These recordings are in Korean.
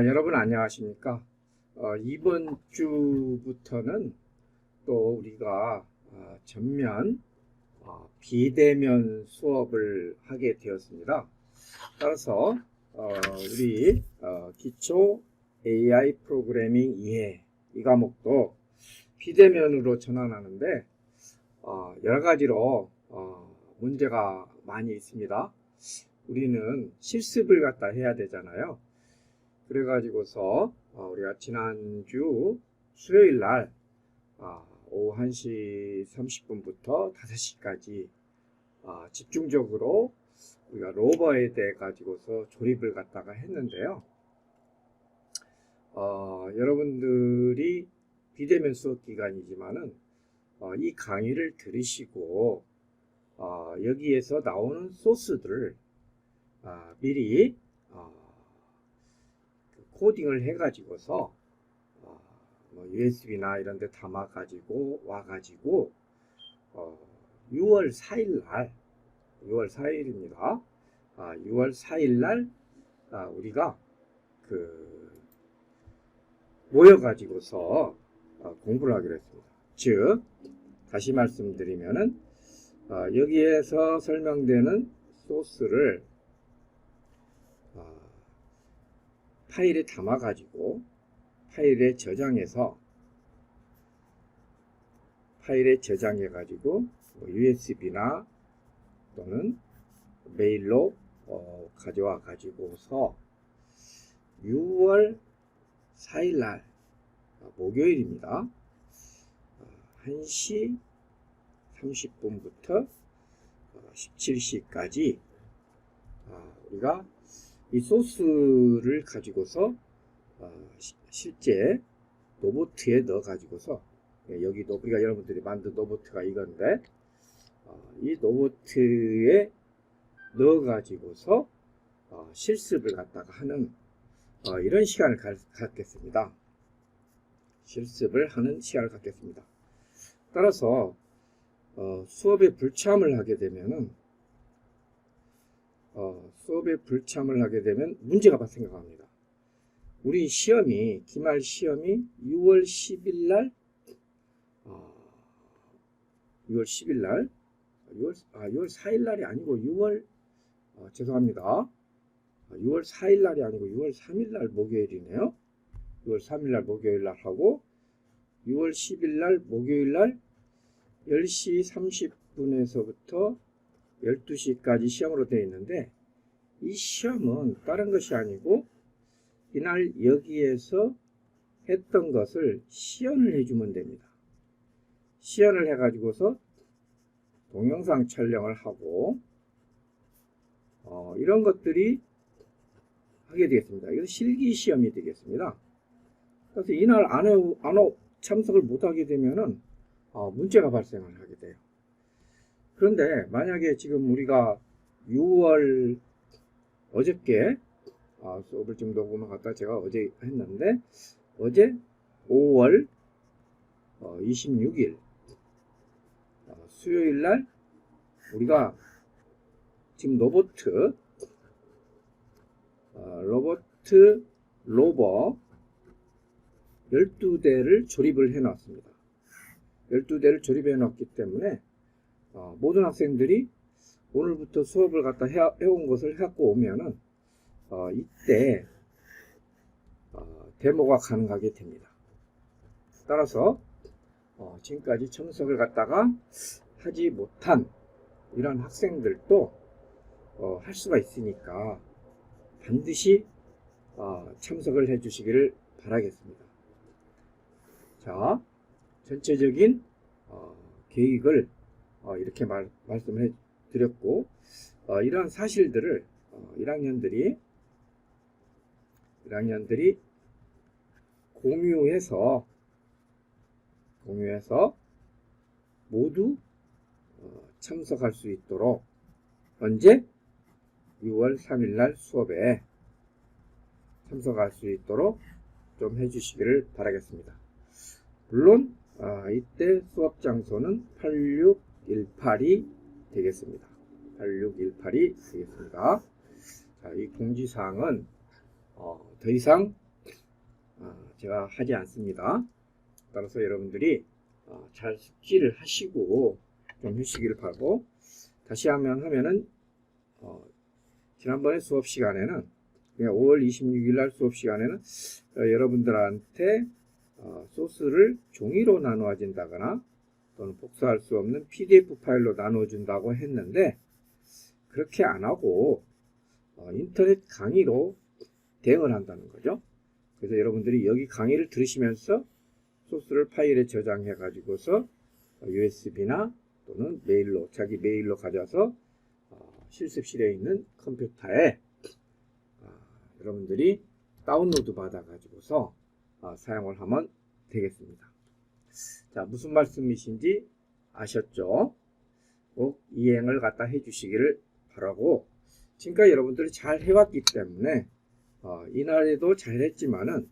여러분 안녕하십니까? 이번 주부터는 또 우리가 전면 비대면 수업을 하게 되었습니다. 따라서 우리 기초 AI 프로그래밍 2회 이 과목도 비대면으로 전환하는데 여러 가지로 문제가 많이 있습니다. 우리는 실습을 갖다 해야 되잖아요. 그래가지고서 우리가 지난주 수요일 날 오후 1시 30분부터 5시까지 집중적으로 우리가 로버에 대해 가지고서 조립을 갖다가 했는데요. 여러분들이 비대면 수업 기간이지만은 이 강의를 들으시고 여기에서 나오는 소스들을 미리 코딩을 해가지고서 USB나 이런 데 담아가지고 와가지고 6월 4일 날 6월 4일입니다. 6월 4일 날 우리가 모여가지고서 공부를 하기로 했습니다. 즉 다시 말씀드리면은 여기에서 설명되는 소스를 파일에 담아가지고 파일에 저장해가지고 USB나 또는 메일로 가져와 가지고서 6월 4일 날 목요일입니다. 1시 30분부터 17시까지 우리가 이 소스를 가지고서 실제 로봇에 넣어 가지고서 여기도 우리가 여러분들이 만든 로봇가 이건데 이 로봇에 넣어 가지고서 실습을 갖다가 하는 이런 시간을 갖겠습니다. 실습을 하는 시간을 갖겠습니다. 따라서 수업에 불참을 하게 되면은 문제가 발생합니다. 우리 시험이 기말 시험이 6월 10일 날 6월 4일 날이 아니고 6월 4일 날이 아니고 6월 3일 날 목요일이네요. 6월 3일 날 목요일 날 하고 6월 10일 날 목요일 날 10시 30분에서부터 12시까지 시험으로 되어 있는데 이 시험은 다른 것이 아니고 이날 여기에서 했던 것을 시연을 해주면 됩니다. 시연을 해가지고서 동영상 촬영을 하고 이런 것들이 하게 되겠습니다. 이것은 실기 시험이 되겠습니다. 그래서 이날 참석을 못하게 되면은 문제가 발생을 하게 돼요. 그런데 만약에 지금 우리가 6월 어저께 수업을 좀 녹음을 갖다 제가 어제 했는데 어제 5월 26일 수요일 날 우리가 지금 로버 로버 12대를 조립을 해 놨습니다. 12대를 조립해 놨기 때문에 모든 학생들이 오늘부터 수업을 갖다 해온 것을 갖고 오면은 이때 데모가 가능하게 됩니다. 따라서 지금까지 참석을 갖다가 하지 못한 이런 학생들도 할 수가 있으니까 반드시 참석을 해 주시기를 바라겠습니다. 자, 전체적인 계획을 이렇게 말씀을 드렸고 이런 사실들을 1학년들이 공유해서 모두 참석할 수 있도록 언제 6월 3일 날 수업에 참석할 수 있도록 좀 해주시기를 바라겠습니다. 물론 이때 수업 장소는 8618이 되겠습니다. 8618이 되겠습니다. 자, 이 공지사항은 더 이상 제가 하지 않습니다. 따라서 여러분들이 잘 숙지를 하시고 좀 해주시기를 바라고, 다시 하면은 지난번에 수업 시간에는 5월 26일 날 수업 시간에는 여러분들한테 소스를 종이로 나누어진다거나 또는 복사할 수 없는 PDF 파일로 나눠준다고 했는데, 그렇게 안 하고 인터넷 강의로 대응을 한다는 거죠. 그래서 여러분들이 여기 강의를 들으시면서 소스를 파일에 저장해 가지고서 USB나 또는 메일로, 자기 메일로 가져와서 실습실에 있는 컴퓨터에 여러분들이 다운로드 받아 가지고서 사용을 하면 되겠습니다. 자, 무슨 말씀이신지 아셨죠? 꼭 이행을 갖다 해 주시기를 바라고, 지금까지 여러분들이 잘 해왔기 때문에 이날에도 잘 했지만은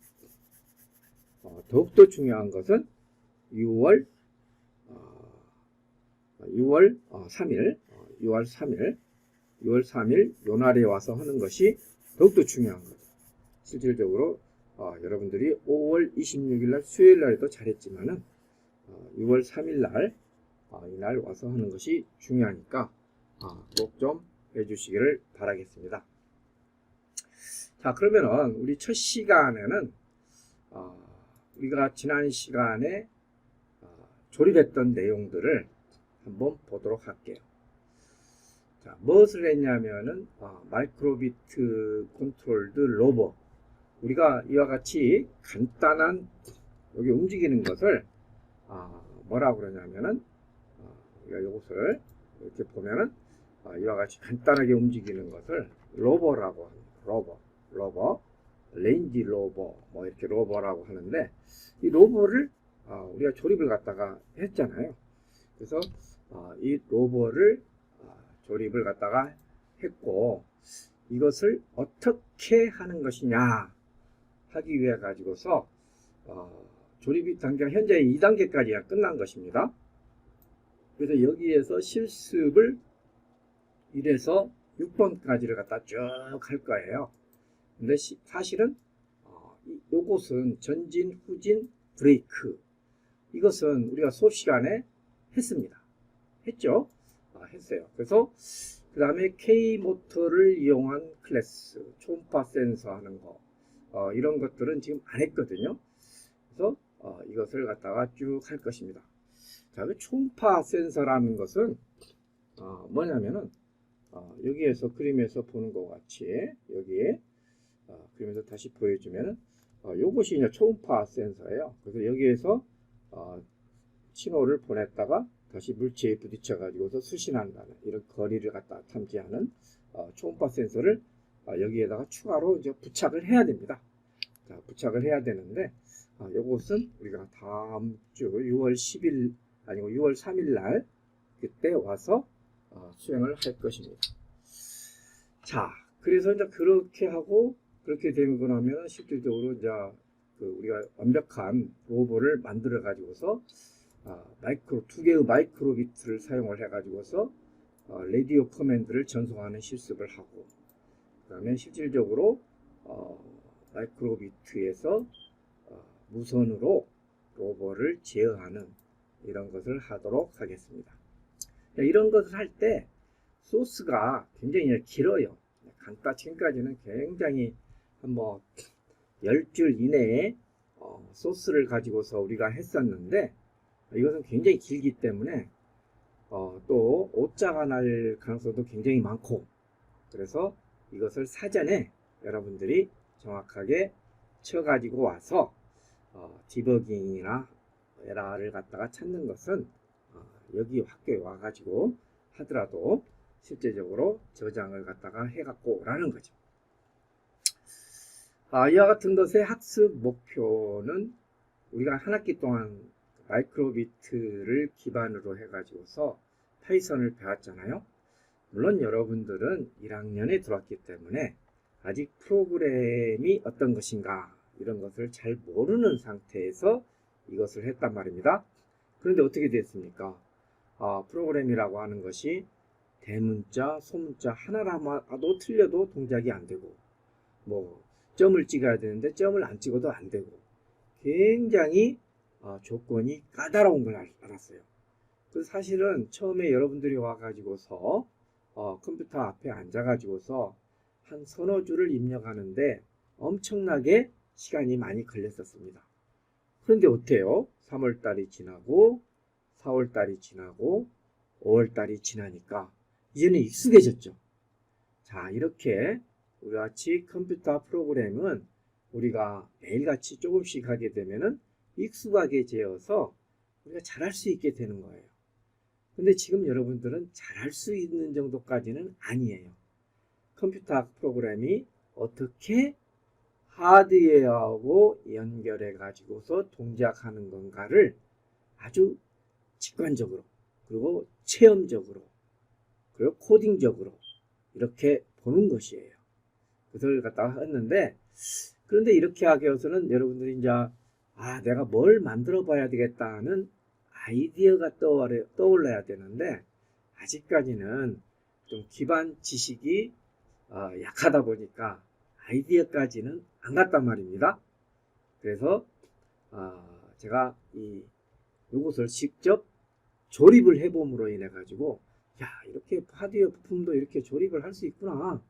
더욱더 중요한 것은 6월 3일 요 날에 와서 하는 것이 더욱더 중요한 거죠. 실질적으로 여러분들이 5월 26일 날 수요일 날에도 잘했지만은 6월 3일 날 이날 와서 하는 것이 중요하니까 꼭 좀 해주시기를 바라겠습니다. 자, 그러면은 우리 첫 시간에는 우리가 지난 시간에 조립했던 내용들을 한번 보도록 할게요. 자, 무엇을 했냐면은 마이크로비트 컨트롤드 로버, 우리가 이와 같이 간단한 여기 움직이는 것을 뭐라고 그러냐면은 우리가 이것을 이렇게 보면은 이와 같이 간단하게 움직이는 것을 로버라고 합니다. 로버, 레인지 로버, 뭐 이렇게 로버라고 하는데, 이 로버를 우리가 조립을 갖다가 했잖아요. 그래서 이 로버를 조립을 갖다가 했고, 이것을 어떻게 하는 것이냐 하기 위해 가지고서 조립이 단계가 현재 2단계까지가 끝난 것입니다. 그래서 여기에서 실습을 1에서 6번까지를 갖다 쭉 할 거예요. 근데 사실은 요것은 전진, 후진, 브레이크, 이것은 우리가 수업 시간에 했습니다. 했죠? 했어요. 그래서 그 다음에 K모터를 이용한 클래스, 초음파 센서 하는 거, 이런 것들은 지금 안 했거든요. 그래서 이것을 갖다가 쭉 할 것입니다. 자, 그 초음파 센서라는 것은 뭐냐면은 여기에서 그림에서 보는 것 같이 여기에 그림에서 다시 보여주면은 요것이 이제 초음파 센서예요. 그래서 여기에서 신호를 보냈다가 다시 물체에 부딪혀 가지고서 수신한다는 이런 거리를 갖다 탐지하는 초음파 센서를 여기에다가 추가로 이제 부착을 해야 됩니다. 자, 부착을 해야 되는데 요것은 우리가 다음 주 6월 10일 아니고 6월 3일 날 그때 와서 수행을 할 것입니다. 자, 그래서 이제 그렇게 하고 그렇게 되고 나면 실질적으로 이제 우리가 완벽한 로봇을 만들어 가지고서 두 개의 마이크로비트를 사용을 해 가지고서 라디오 커맨드를 전송하는 실습을 하고, 그 다음에 실질적으로 마이크로비트에서 무선으로 로봇을 제어하는 이런 것을 하도록 하겠습니다. 이런 것을 할 때 소스가 굉장히 길어요. 지금까지는 굉장히 한 10줄 이내에 소스를 가지고서 우리가 했었는데, 이것은 굉장히 길기 때문에 또 오차가 날 가능성도 굉장히 많고, 그래서 이것을 사전에 여러분들이 정확하게 쳐가지고 와서 디버깅이나 에러를 갖다가 찾는 것은 여기 학교에 와가지고 하더라도 실제적으로 저장을 갖다가 해갖고 오라는 거죠. 이와 같은 것의 학습 목표는 우리가 한 학기 동안 마이크로비트를 기반으로 해가지고서 파이썬을 배웠잖아요. 물론 여러분들은 1학년에 들어왔기 때문에 아직 프로그램이 어떤 것인가 이런 것을 잘 모르는 상태에서 이것을 했단 말입니다. 그런데 어떻게 됐습니까? 프로그램이라고 하는 것이 대문자, 소문자 하나라도 틀려도 동작이 안 되고, 뭐 점을 찍어야 되는데 점을 안 찍어도 안 되고, 굉장히 조건이 까다로운 걸 알았어요. 그래서 사실은 처음에 여러분들이 와가지고서 컴퓨터 앞에 앉아가지고서 한 서너 줄을 입력하는데 엄청나게 시간이 많이 걸렸었습니다. 그런데 어때요? 3월달이 지나고 4월달이 지나고 5월달이 지나니까 이제는 익숙해졌죠. 자, 이렇게 우리 같이 컴퓨터 프로그램은 우리가 매일같이 조금씩 하게 되면은 익숙하게 되어서 우리가 잘할 수 있게 되는 거예요. 근데 지금 여러분들은 잘할 수 있는 정도까지는 아니에요. 컴퓨터 프로그램이 어떻게 하드웨어하고 연결해 가지고서 동작하는 건가를 아주 직관적으로, 그리고 체험적으로, 그리고 코딩적으로 이렇게 보는 것이에요. 그것을 갖다가 했는데, 그런데 이렇게 하기 위해서는 여러분들이 이제 내가 뭘 만들어 봐야 되겠다는 아이디어가 떠올라야 되는데, 아직까지는 좀 기반 지식이 약하다 보니까 아이디어까지는 안 갔단 말입니다. 그래서 제가 이것을 직접 조립을 해봄으로 인해 가지고 이렇게 하드웨어 부품도 이렇게 조립을 할 수 있구나.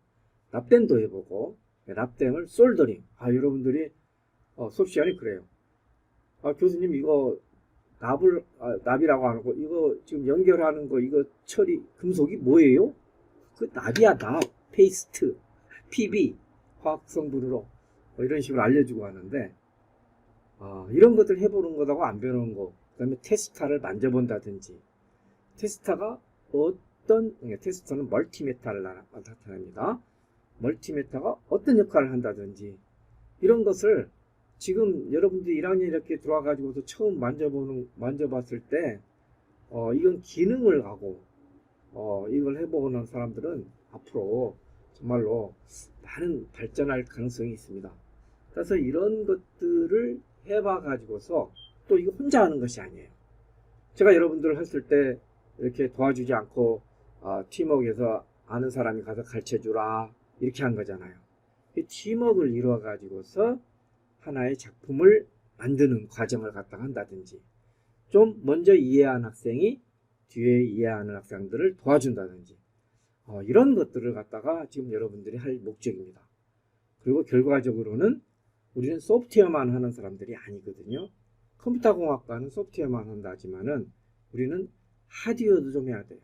납땜도 해보고, 납땜을 솔더링. 여러분들이 수업 시간에 그래요. 교수님 이거 납이라고 하는 거, 이거 지금 연결하는 거, 이거 처리 금속이 뭐예요? 그 납이야, 납, 페이스트, PB, 화학성분으로 이런 식으로 알려주고 하는데, 이런 것들 해보는 거하고 안 배우는 거, 그 다음에 테스타를 만져본다든지, 테스터는 멀티메타를 나타냅니다. 멀티메타가 어떤 역할을 한다든지, 이런 것을 지금 여러분들이 1학년 이렇게 들어와가지고도 처음 만져봤을 때, 이건 기능을 하고, 이걸 해보는 사람들은 앞으로 정말로 많은 발전할 가능성이 있습니다. 그래서 이런 것들을 해봐가지고서 또 이거 혼자 하는 것이 아니에요. 제가 여러분들을 했을 때 이렇게 도와주지 않고 팀워크에서 아는 사람이 가서 가르쳐주라 이렇게 한 거잖아요. 이 팀워크를 이루어가지고서 하나의 작품을 만드는 과정을 갖다가 한다든지, 좀 먼저 이해한 학생이 뒤에 이해하는 학생들을 도와준다든지, 이런 것들을 갖다가 지금 여러분들이 할 목적입니다. 그리고 결과적으로는 우리는 소프트웨어만 하는 사람들이 아니거든요. 컴퓨터 공학과는 소프트웨어만 한다 하지만은 우리는 하드웨어도 좀 해야 돼요.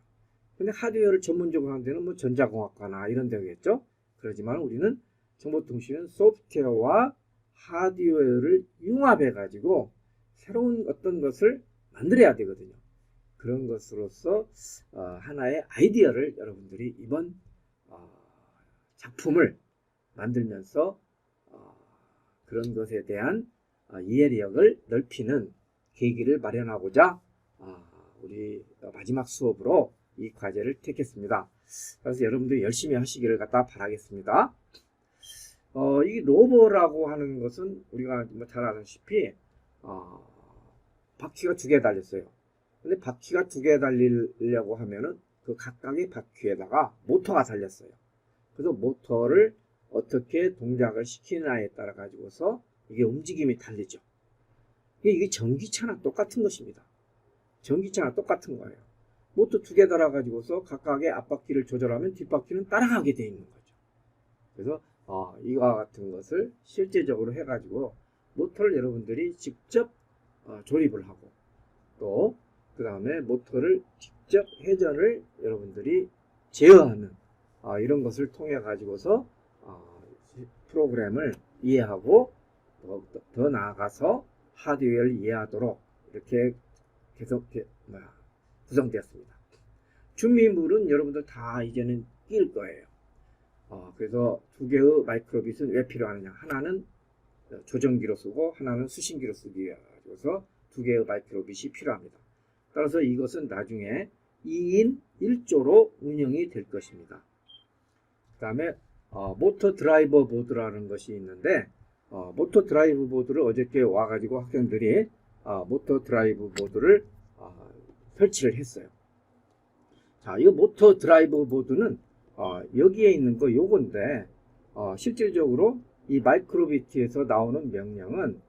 근데 하드웨어를 전문적으로 하는 데는 뭐 전자공학과나 이런 데겠죠. 그렇지만 우리는 정보통신은 소프트웨어와 하드웨어를 융합해 가지고 새로운 어떤 것을 만들어야 되거든요. 그런 것으로서 하나의 아이디어를 여러분들이 이번 작품을 만들면서 그런 것에 대한 이해력을 넓히는 계기를 마련하고자 우리 마지막 수업으로 이 과제를 택했습니다. 그래서 여러분들이 열심히 하시기를 갖다 바라겠습니다. 이 로버라고 하는 것은 우리가 잘 아다시피 바퀴가 2개 달렸어요. 근데 바퀴가 2개 달리려고 하면은 그 각각의 바퀴에다가 모터가 달렸어요. 그래서 모터를 어떻게 동작을 시키느냐에 따라 가지고서 이게 움직임이 달리죠. 이게 전기차나 똑같은 것입니다. 전기차나 똑같은 거예요. 모터 2개 달아 가지고서 각각의 앞바퀴를 조절하면 뒷바퀴는 따라가게 되어 있는 거죠. 그래서 이와 같은 것을 실제적으로 해 가지고 모터를 여러분들이 직접 조립을 하고, 또 그 다음에 모터를 직접 회전을 여러분들이 제어하는 이런 것을 통해 가지고서 프로그램을 이해하고 더 나아가서 하드웨어를 이해하도록 이렇게 구성되었습니다. 준비물은 여러분들 다 이제는 낄 거예요. 그래서 2개의 마이크로빗은 왜 필요하느냐? 하나는 조정기로 쓰고 하나는 수신기로 쓰기 위해서 2개의 마이크로빗이 필요합니다. 따라서 이것은 나중에 2인 1조로 운영이 될 것입니다. 그 다음에 모터 드라이버 보드라는 것이 있는데 모터 드라이브 보드를 어저께 와가지고 학생들이 모터 드라이브 보드를 설치를 했어요. 자, 이 모터 드라이브 보드는 여기에 있는 거 요건데 실질적으로 이 마이크로비트에서 나오는 명령은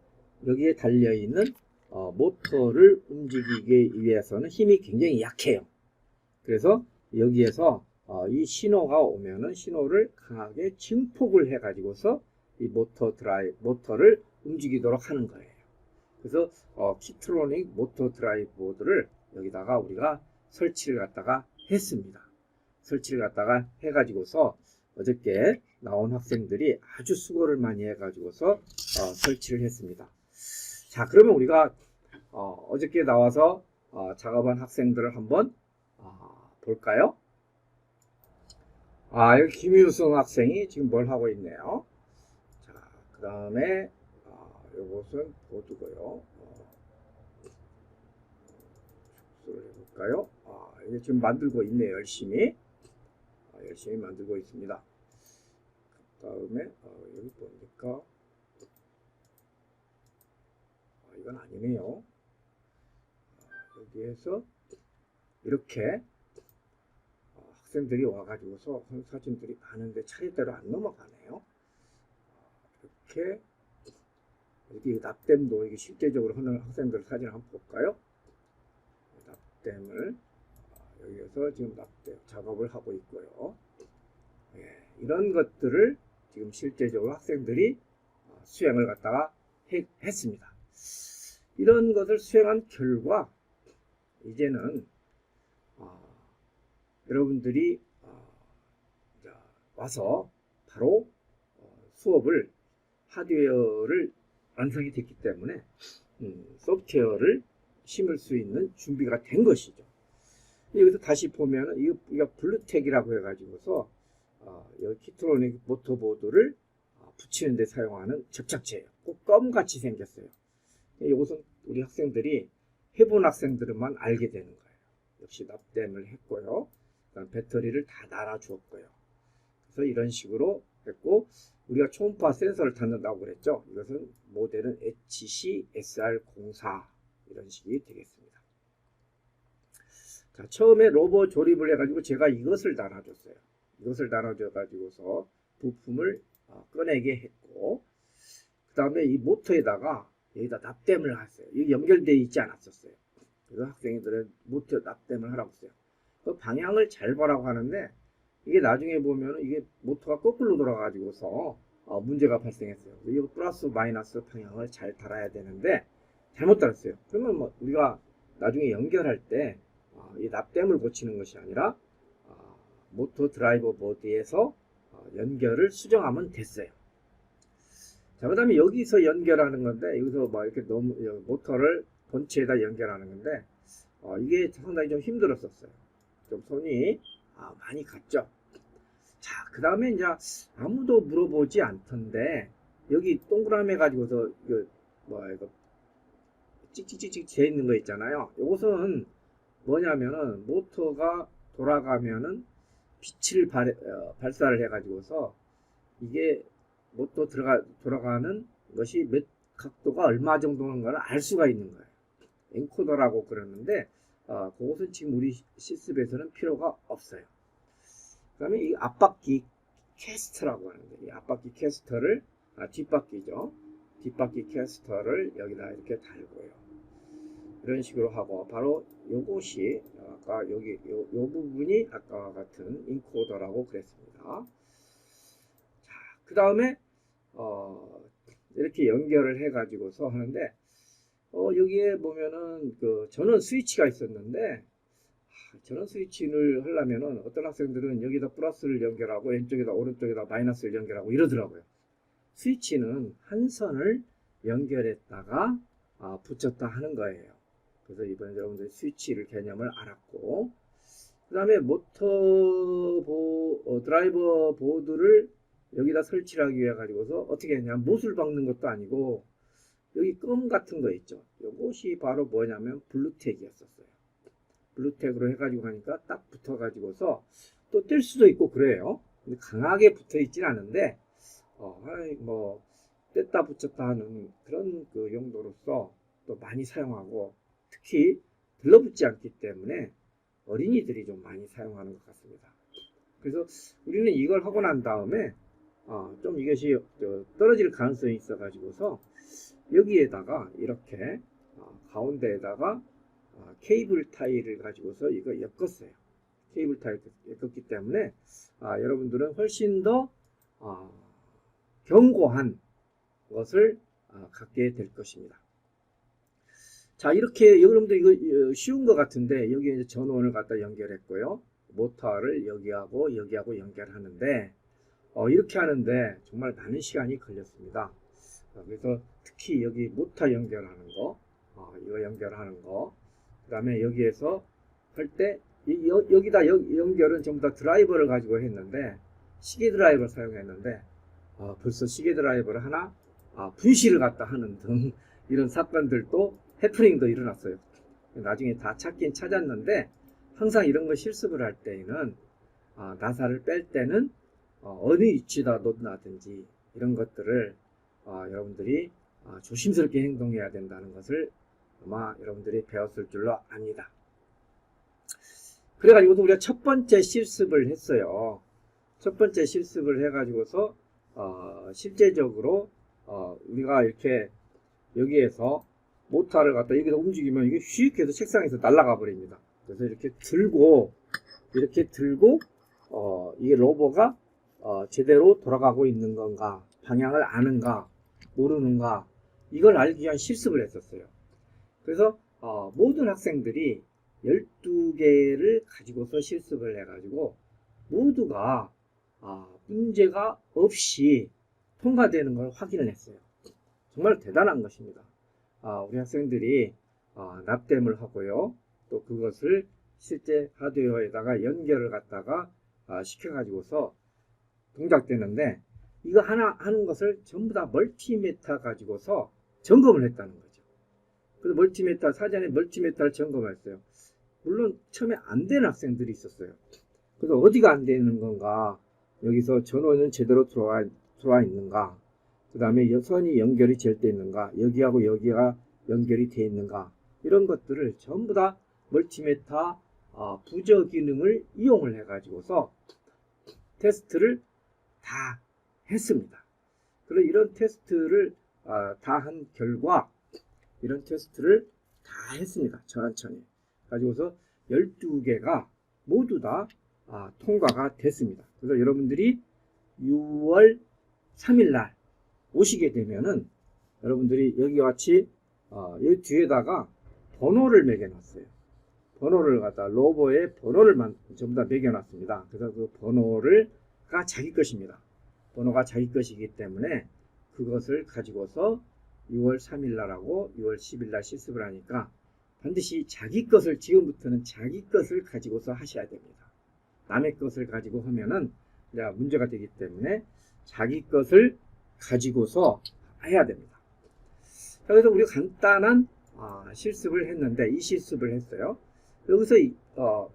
여기에 달려있는 모터를 움직이기 위해서는 힘이 굉장히 약해요. 그래서 여기에서 이 신호가 오면은 신호를 강하게 증폭을 해 가지고서 이 모터를 움직이도록 하는 거예요. 그래서 키트로닉 모터 드라이브 보드를 여기다가 우리가 설치를 갖다가 했습니다. 설치를 갖다가 해 가지고서 어저께 나온 학생들이 아주 수고를 많이 해 가지고서 설치를 했습니다. 자, 그러면 우리가 어저께 나와서 작업한 학생들을 한번 볼까요? 여기 김유승 학생이 지금 뭘 하고 있네요. 자, 그 다음에 요것은 보드고요. 축소를 해볼까요? 이게 지금 만들고 있네요. 열심히 만들고 있습니다. 그 다음에 여기 보니까 이건 아니네요. 여기에서 이렇게 학생들이 와가지고서 사진들이 많은데 차례대로 안 넘어가네요. 이렇게 납땜도 이게 실제적으로 하는 학생들 사진을 한번 볼까요? 납땜을 여기에서 지금 납땜 작업을 하고 있고요. 이런 것들을 지금 실제적으로 학생들이 수행을 갖다가 했습니다. 이런 것을 수행한 결과 이제는 여러분들이 와서 바로 수업을 하드웨어를 완성이 됐기 때문에 소프트웨어를 심을 수 있는 준비가 된 것이죠. 여기서 다시 보면은 이거 블루텍이라고 해가지고서 여기 키트로닉 모터보드를 붙이는 데 사용하는 접착제예요. 꼭 껌같이 생겼어요. 이것은 우리 학생들이 해본 학생들만 알게 되는 거예요. 역시 납땜을 했고요. 그다음 배터리를 다 달아 주었고요. 그래서 이런 식으로 했고, 우리가 초음파 센서를 닫는다고 그랬죠. 이것은 모델은 HC-SR04 이런 식이 되겠습니다. 자, 처음에 로봇 조립을 해가지고 제가 이것을 달아줬어요. 이것을 달아줘가지고서 부품을 꺼내게 했고, 그 다음에 이 모터에다가 여기다 납땜을 했어요. 이게 연결되어 있지 않았었어요. 그래서 학생들은 모터 납땜을 하라고 했어요. 그 방향을 잘 보라고 하는데 이게 나중에 보면 이게 모터가 거꾸로 돌아가지고서 문제가 발생했어요. 이거 플러스 마이너스 방향을 잘 달아야 되는데 잘못 달았어요. 그러면 뭐 우리가 나중에 연결할 때 이 납땜을 고치는 것이 아니라 모터 드라이버 보드에서 연결을 수정하면 됐어요. 자, 그 다음에 여기서 연결하는 건데 여기서 막 이렇게 너무 모터를 본체에다 연결하는 건데 이게 상당히 좀 힘들었었어요. 좀 손이 많이 갔죠. 자, 그 다음에 이제 아무도 물어보지 않던데 여기 동그라미 가지고서 이거 찍찍찍찍 재 있는 거 있잖아요. 이것은 뭐냐면은 모터가 돌아가면은 빛을 발사를 해가지고서 이게 모터 돌아가는 것이 몇 각도가 얼마 정도인가를 알 수가 있는 거예요. 엔코더라고 그러는데 그것은 지금 우리 실습에서는 필요가 없어요. 그 다음에 이 앞바퀴 캐스터라고 하는데 이 앞바퀴 캐스터를 뒷바퀴죠. 뒷바퀴 캐스터를 여기다 이렇게 달고요. 이런 식으로 하고 바로 요것이 아까 여기 요 부분이 아까와 같은 인코더라고 그랬습니다. 자, 그 다음에 이렇게 연결을 해 가지고서 하는데 여기에 보면은 그 전원 스위치가 있었는데 전원 스위치를 하려면은 어떤 학생들은 여기다 플러스를 연결하고 왼쪽에다 오른쪽에다 마이너스를 연결하고 이러더라고요. 스위치는 한 선을 연결했다가 붙였다 하는 거예요. 그래서 이번에 여러분들 스위치를 개념을 알았고, 그 다음에 드라이버 보드를 여기다 설치를 하기 위해 가지고서 어떻게 했냐면 못을 박는 것도 아니고 여기 껌 같은 거 있죠. 이것이 바로 뭐냐면 블루텍이었었어요. 블루텍으로 해가지고 하니까 딱 붙어가지고서 또 뗄 수도 있고 그래요. 근데 강하게 붙어 있진 않은데 뭐 뗐다 붙였다 하는 그런 그 용도로서 또 많이 사용하고 특히 들러붙지 않기 때문에 어린이들이 좀 많이 사용하는 것 같습니다. 그래서 우리는 이걸 하고 난 다음에 좀 이것이 떨어질 가능성이 있어 가지고서 여기에다가 이렇게 가운데에다가 케이블 타일을 가지고서 이거 엮었어요. 케이블 타일 엮었기 때문에 여러분들은 훨씬 더 견고한 것을 갖게 될 것입니다. 자, 이렇게 여러분들 이거 쉬운 것 같은데 여기에 이제 전원을 갖다 연결했고요. 모터를 여기하고 연결하는데 이렇게 하는데 정말 많은 시간이 걸렸습니다. 그래서 특히 여기 모터 연결하는 거, 이거 연결하는 거, 그 다음에 여기에서 할 때 여기다 연결은 전부 다 드라이버를 가지고 했는데 시계 드라이버를 사용했는데 벌써 시계 드라이버를 하나 분실을 갖다 하는 등 이런 사건들도 해프닝도 일어났어요. 나중에 다 찾긴 찾았는데 항상 이런 거 실습을 할 때에는 나사를 뺄 때는 어느 위치에다 놓는다든지 이런 것들을 여러분들이 조심스럽게 행동해야 된다는 것을 아마 여러분들이 배웠을 줄로 압니다. 그래가지고 우리가 첫 번째 실습을 했어요. 첫 번째 실습을 해가지고서 실제적으로 우리가 이렇게 여기에서 모터를 갖다 여기다 움직이면 이게 휙 해서 책상에서 날아가 버립니다. 그래서 이렇게 들고 이게 로버가 제대로 돌아가고 있는 건가, 방향을 아는가 모르는가, 이걸 알기 위한 실습을 했었어요. 그래서 모든 학생들이 12개를 가지고서 실습을 해가지고 모두가 문제가 없이 통과되는 걸 확인을 했어요. 정말 대단한 것입니다. 우리 학생들이 납땜을 하고요. 또 그것을 실제 하드웨어에다가 연결을 갖다가 시켜가지고서 동작되는데 이거 하나 하는 것을 전부 다 멀티미터 가지고서 점검을 했다는 거죠. 그래서 멀티미터, 사전에 멀티미터를 점검했어요. 물론 처음에 안 되는 학생들이 있었어요. 그래서 어디가 안 되는 건가, 여기서 전원은 제대로 들어와 있는가, 그 다음에 선이 연결이 잘 돼 있는가, 여기하고 여기가 연결이 돼 있는가, 이런 것들을 전부 다 멀티미터 부저 기능을 이용을 해가지고서 테스트를 다 했습니다. 그리고 이런 테스트를 다 한 결과, 이런 테스트를 다 했습니다. 천천히 가지고서 12개가 모두 다 통과가 됐습니다. 그래서 여러분들이 6월 3일 날 오시게 되면은 여러분들이 여기와 같이 여기 뒤에다가 번호를 매겨놨어요. 번호를 갖다 로버에 번호를 전부 다 매겨놨습니다. 그래서 그 번호가 자기 것입니다. 번호가 자기 것이기 때문에 그것을 가지고서 6월 3일 날하고 6월 10일 날 실습을 하니까 반드시 자기 것을, 지금부터는 자기 것을 가지고서 하셔야 됩니다. 남의 것을 가지고 하면은 문제가 되기 때문에 자기 것을 가지고서 해야 됩니다. 자, 그래서 우리가 간단한 실습을 했는데, 이 실습을 했어요. 여기서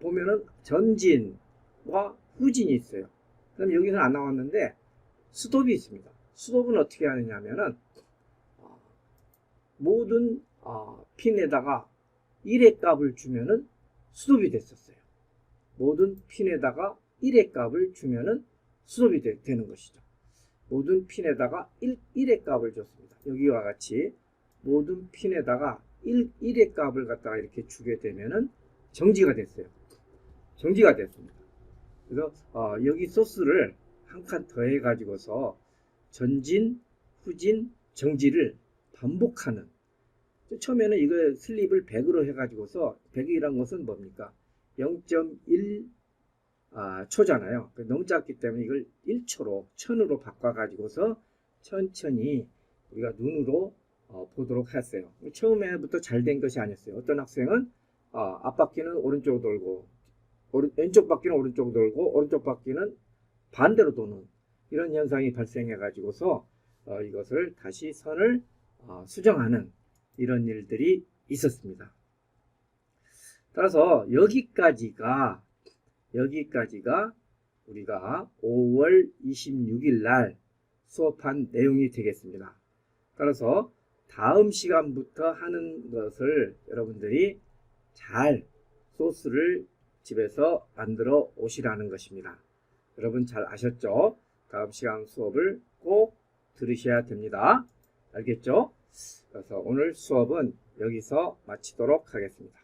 보면은 전진과 후진이 있어요. 그럼 여기서는 안 나왔는데 스톱이 있습니다. 스톱은 어떻게 하느냐면은 모든 핀에다가 1의 값을 주면은 스톱이 됐었어요. 모든 핀에다가 1의 값을 주면은 스톱이 되는 것이죠. 모든 핀에다가 1의 값을 줬습니다. 여기와 같이 모든 핀에다가 1의 값을 갖다가 이렇게 주게 되면은 정지가 됐어요. 정지가 됐습니다. 그래서 여기 소스를 한 칸 더 해가지고서 전진, 후진, 정지를 반복하는, 처음에는 이거 슬립을 100으로 해가지고서, 100이란 것은 뭡니까? 0.1 초잖아요. 너무 작기 때문에 이걸 1초로 1000으로 바꿔가지고서 천천히 우리가 눈으로 보도록 했어요. 처음에부터 잘 된 것이 아니었어요. 어떤 학생은 앞바퀴는 오른쪽으로 돌고, 왼쪽 바퀴는 오른쪽으로 돌고, 오른쪽 바퀴는 반대로 도는 이런 현상이 발생해 가지고서 이것을 다시 선을 수정하는 이런 일들이 있었습니다. 따라서 여기까지가 우리가 5월 26일 날 수업한 내용이 되겠습니다. 따라서 다음 시간부터 하는 것을 여러분들이 잘 소스를 집에서 만들어 오시라는 것입니다. 여러분 잘 아셨죠? 다음 시간 수업을 꼭 들으셔야 됩니다. 알겠죠? 그래서 오늘 수업은 여기서 마치도록 하겠습니다.